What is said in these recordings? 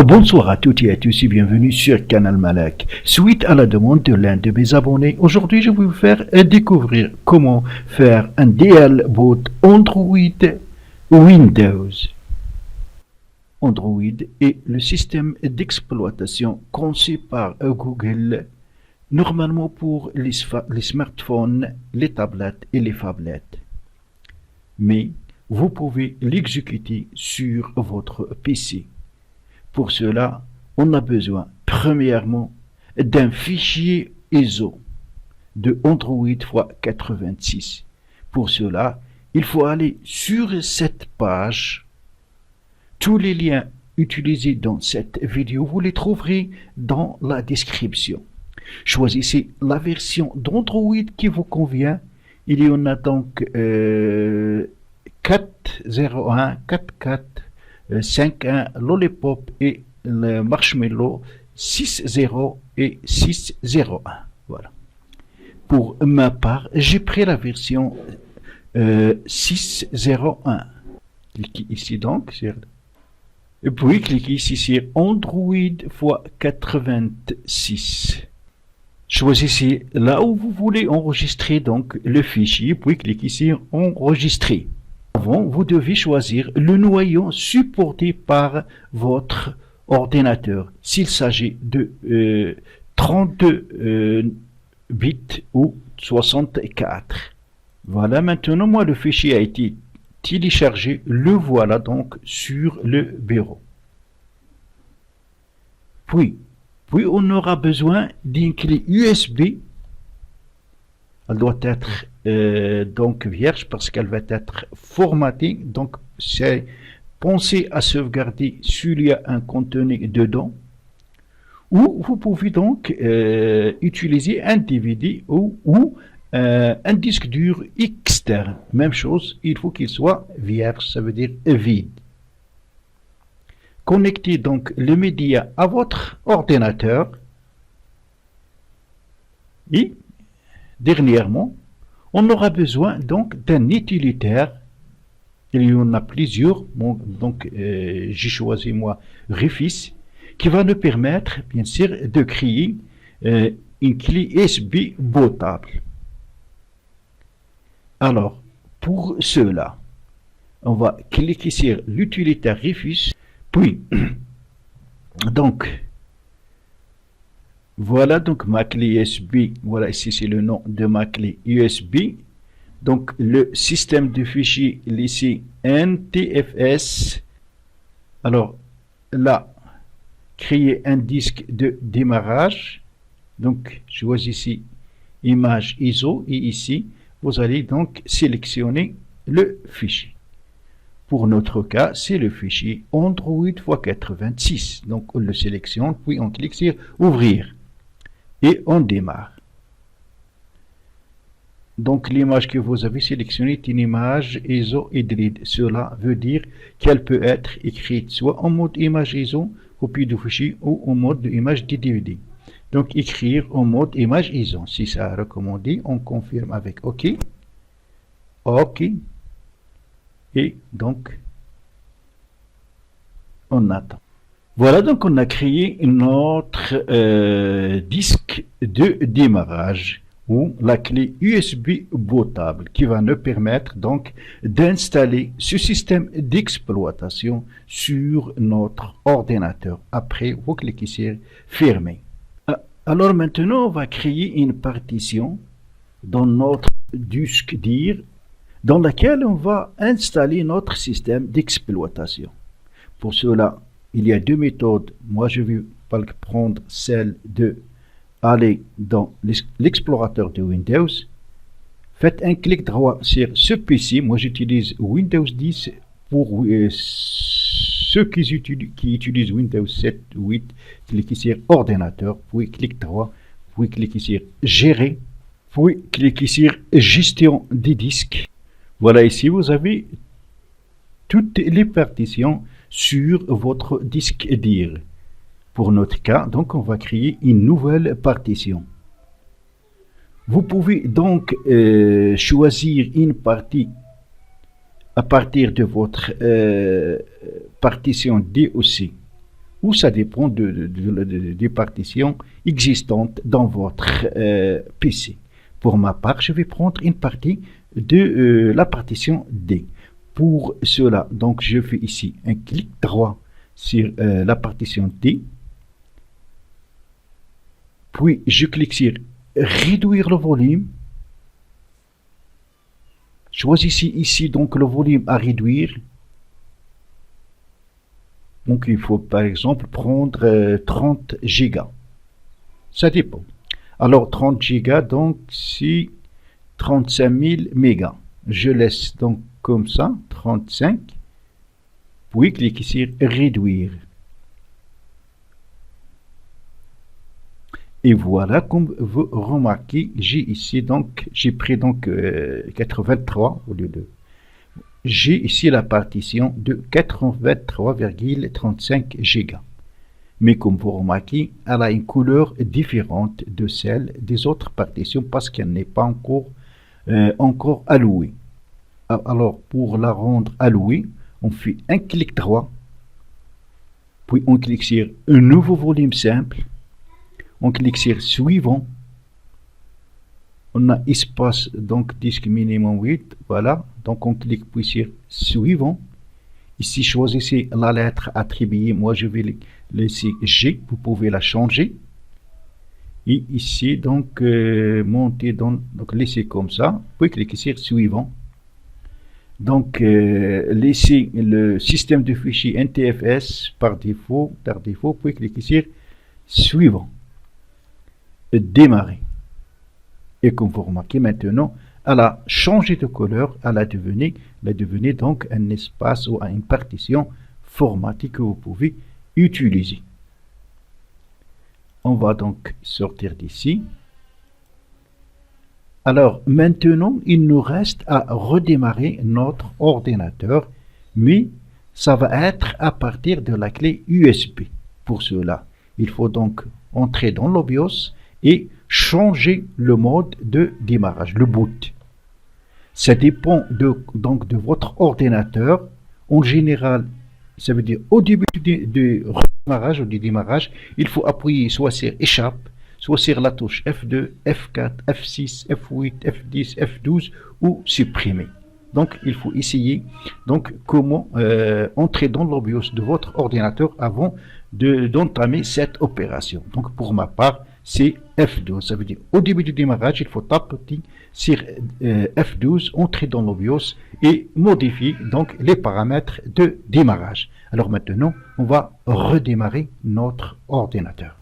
Bonsoir à toutes et à tous et bienvenue sur Canal Malak. Suite à la demande de l'un de mes abonnés, aujourd'hui je vais vous faire découvrir comment faire un DL boot Android Windows. Android est le système d'exploitation conçu par Google normalement pour les smartphones, les tablettes et les phablettes. Mais vous pouvez l'exécuter sur votre PC. Pour cela, on a besoin, premièrement, d'un fichier ISO de Android x86. Pour cela, il faut aller sur cette page. Tous les liens utilisés dans cette vidéo, vous les trouverez dans la description. Choisissez la version d'Android qui vous convient. Il y en a donc 4.01, 4.4, 5.1, Lollipop et le Marshmallow 6.0 et 6.01. Voilà. Pour ma part, j'ai pris la version 6.01. Cliquez ici donc sur... Et puis cliquez ici sur Android x86. Choisissez là où vous voulez enregistrer donc le fichier, puis cliquez sur Enregistrer. Avant, vous devez choisir le noyau supporté par votre ordinateur, s'il s'agit de 32 bits ou 64. Voilà, maintenant moi le fichier a été téléchargé, le voilà donc sur le bureau. Puis on aura besoin d'une clé USB. Elle doit être donc vierge parce qu'elle va être formatée. Donc, c'est pensez à sauvegarder s'il y a un contenu dedans. Ou vous pouvez donc utiliser un DVD ou un disque dur externe. Même chose, il faut qu'il soit vierge, ça veut dire vide. Connectez donc le média à votre ordinateur. Et dernièrement, on aura besoin donc d'un utilitaire. Il y en a plusieurs. Bon, donc, j'ai choisi moi Rufus, qui va nous permettre, bien sûr, de créer une clé USB bootable. Alors, pour cela, on va cliquer sur l'utilitaire Rufus. Puis, donc, voilà donc ma clé USB. Voilà, ici c'est le nom de ma clé USB. Donc, le système de fichiers ici NTFS. Alors, là, créer un disque de démarrage. Donc, choisissez image ISO et ici, vous allez donc sélectionner le fichier. Pour notre cas, c'est le fichier Android x86. Donc, on le sélectionne, puis on clique sur Ouvrir. Et on démarre. Donc, l'image que vous avez sélectionnée est une image ISO hybride. Cela veut dire qu'elle peut être écrite soit en mode image ISO, copie de fichier, ou en mode image de DVD. Donc, écrire en mode image ISO. Si ça a recommandé, on confirme avec OK. OK. Et donc, on attend. Voilà, donc on a créé notre disque de démarrage ou la clé USB bootable qui va nous permettre donc d'installer ce système d'exploitation sur notre ordinateur. Après, vous cliquez sur Fermer. Alors maintenant, on va créer une partition dans notre disque dur dans laquelle on va installer notre système d'exploitation. Pour cela, il y a deux méthodes. Moi, je vais prendre celle de aller dans l'explorateur de Windows. Faites un clic droit sur ce PC. Moi, j'utilise Windows 10 pour ceux qui utilisent Windows 7 ou 8. Cliquez sur Ordinateur, puis clic droit, puis cliquez sur Gérer, puis cliquez sur Gestion des disques. Voilà, ici, vous avez toutes les partitions sur votre disque dur. Pour notre cas, donc, on va créer une nouvelle partition. Vous pouvez donc choisir une partie à partir de votre partition DOC. ou ça dépend des partitions existantes dans votre PC. Pour ma part, je vais prendre une partie de la partition D. Pour cela, donc je fais ici un clic droit sur la partition D, puis je clique sur réduire le volume. Choisissez ici donc le volume à réduire. Donc il faut par exemple prendre 30 gigas. Ça dépend. Alors 30 gigas, donc c'est 35 000 mégas. Je laisse donc comme ça, 35. Puis cliquez sur réduire. Et voilà, comme vous remarquez, j'ai pris donc 83 au lieu de. J'ai ici la partition de 83,35 gigas. Mais comme vous remarquez, elle a une couleur différente de celle des autres partitions parce qu'elle n'est pas encore allouée. Alors, pour la rendre allouée, on fait un clic droit, puis on clique sur un nouveau volume simple, on clique sur suivant, on a espace donc disque minimum 8, voilà, donc on clique puis sur suivant. Ici, choisissez la lettre attribuée, moi je vais laisser G, vous pouvez la changer. Et ici, donc, monter donc laissez comme ça, puis cliquez sur suivant. Donc, laissez le système de fichiers NTFS par défaut, puis cliquez sur suivant. Démarrer. Et comme vous remarquez maintenant, elle a changé de couleur, elle a devenu donc un espace ou une partition formatée que vous pouvez utiliser. On va donc sortir d'ici. Alors maintenant, il nous reste à redémarrer notre ordinateur, mais ça va être à partir de la clé USB. Pour cela, il faut donc entrer dans le BIOS et changer le mode de démarrage, le boot. Ça dépend donc de votre ordinateur. En général, ça veut dire au début du redémarrage ou du démarrage, il faut appuyer soit sur échappe, soit sur la touche F2, F4, F6, F8, F10, F12 ou supprimer. Donc, il faut essayer donc comment entrer dans le BIOS de votre ordinateur avant d'entamer cette opération. Donc, pour ma part, c'est F12. Ça veut dire au début du démarrage, il faut taper sur F12, entrer dans le BIOS et modifier donc les paramètres de démarrage. Alors maintenant, on va redémarrer notre ordinateur.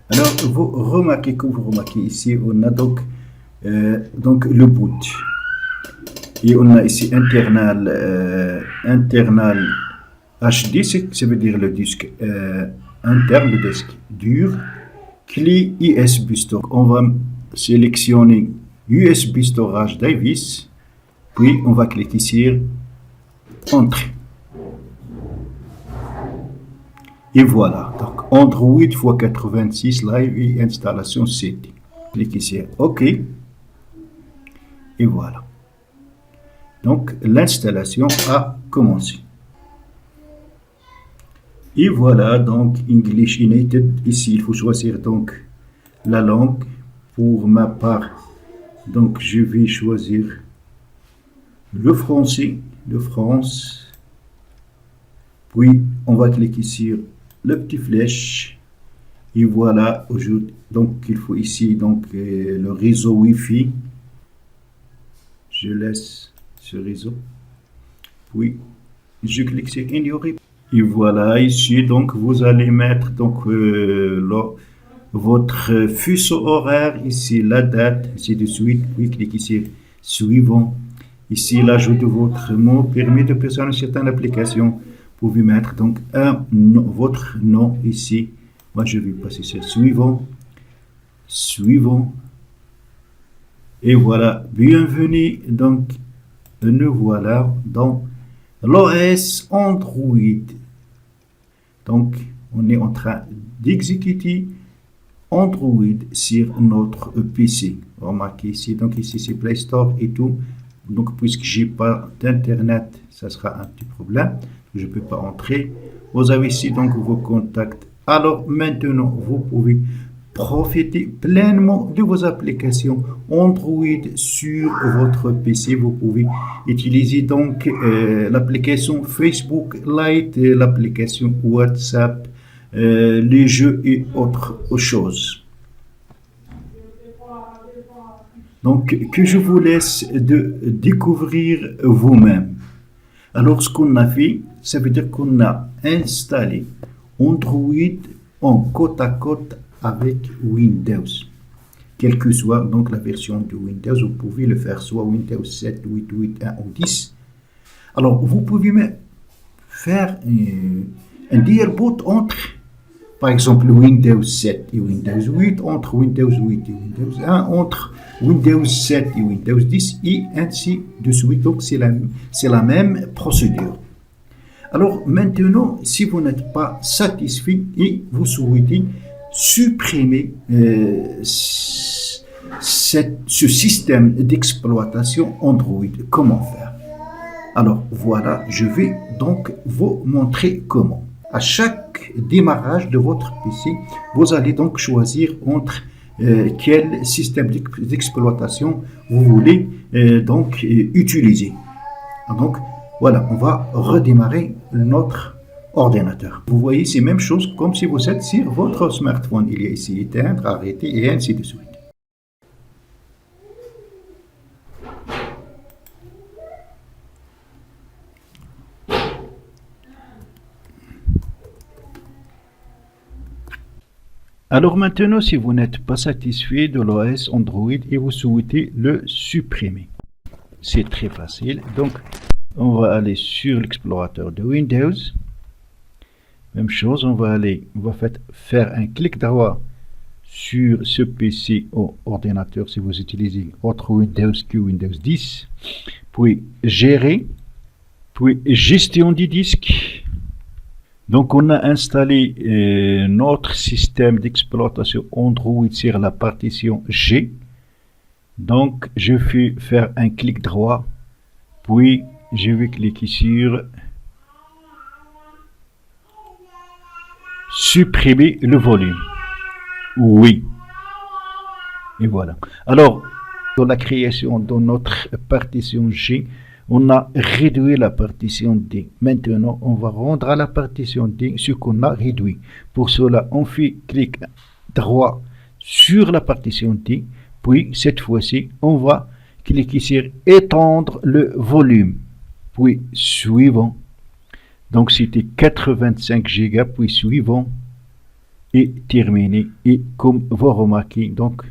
Alors, vous remarquez ici, on a donc le boot. Et on a ici internal HD, ça veut dire le disque interne, le disque dur. Clé USB Storage. On va sélectionner USB Storage Device, puis on va cliquer sur Entrée. Et voilà, donc Android x86 Live et installation CD. Cliquez sur OK. Et voilà. Donc l'installation a commencé. Et voilà, donc English United. Ici, il faut choisir donc la langue. Pour ma part, donc je vais choisir le français de France. Puis on va cliquer sur le petit flèche. Et voilà, donc il faut ici donc le réseau Wi-Fi. Je laisse ce réseau. Puis je clique sur ignorer. Et voilà, ici donc vous allez mettre donc votre fuseau horaire, ici la date, ainsi de suite. Puis cliquez sur suivant. Ici l'ajout de votre mot permet de personner certaines applications. Vous pouvez mettre donc votre nom ici. Moi je vais passer sur suivant. Et voilà, bienvenue. Donc nous voilà dans l'OS Android. Donc on est en train d'exécuter Android sur notre PC. Remarquez ici, donc ici c'est Play Store et tout. Donc puisque j'ai pas d'internet, ça sera un petit problème. Je peux pas entrer. Vous avez ici donc vos contacts. Alors maintenant, vous pouvez profiter pleinement de vos applications Android sur votre PC. Vous pouvez utiliser donc l'application Facebook Lite, l'application WhatsApp, les jeux et autres choses. Donc, que je vous laisse de découvrir vous-même. Alors, ce qu'on a fait, ça veut dire qu'on a installé Android en côte à côte avec Windows. Quelle que soit donc la version de Windows, vous pouvez le faire soit Windows 7, 8, 8, 1 ou 10. Alors, vous pouvez même faire un dialboot entre, par exemple, Windows 7 et Windows 8, entre Windows 8 et Windows 1, entre Windows 7 et Windows 10, et ainsi de suite. Donc, c'est la même procédure. Alors, maintenant, si vous n'êtes pas satisfait et vous souhaitez supprimer ce système d'exploitation Android, comment faire? Alors, voilà, je vais donc vous montrer comment. À chaque démarrage de votre PC, vous allez donc choisir entre quel système d'exploitation vous voulez donc utiliser. Donc, voilà, on va redémarrer notre ordinateur. Vous voyez, c'est la même chose comme si vous êtes sur votre smartphone. Il y a ici éteindre, arrêter et ainsi de suite. Alors maintenant, si vous n'êtes pas satisfait de l'OS Android et vous souhaitez le supprimer, c'est très facile. Donc, on va aller sur l'explorateur de Windows. Même chose, on va faire un clic droit sur ce PC ou ordinateur si vous utilisez autre Windows que Windows 10. Puis gérer, puis gestion du disque. Donc on a installé notre système d'exploitation Android sur la partition G. Donc je vais faire un clic droit, puis je vais cliquer sur supprimer le volume. Oui. Et voilà. Alors, dans la création de notre partition G, on a réduit la partition D. Maintenant, on va rendre à la partition D ce qu'on a réduit. Pour cela, on fait clic droit sur la partition D. Puis, cette fois-ci, on va cliquer sur étendre le volume. Puis, suivant. Donc, c'était 85 Go, puis suivant. Et terminé. Et comme vous remarquez, donc,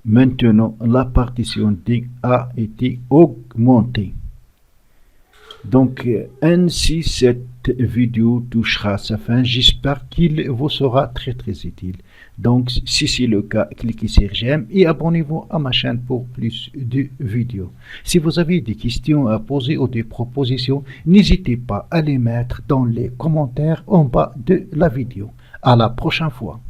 maintenant, la partition D a été augmentée. Donc, ainsi, cette vidéo touchera à sa fin. J'espère qu'il vous sera très utile. Donc, si c'est le cas, cliquez sur j'aime et abonnez-vous à ma chaîne pour plus de vidéos. Si vous avez des questions à poser ou des propositions, n'hésitez pas à les mettre dans les commentaires en bas de la vidéo. À la prochaine fois.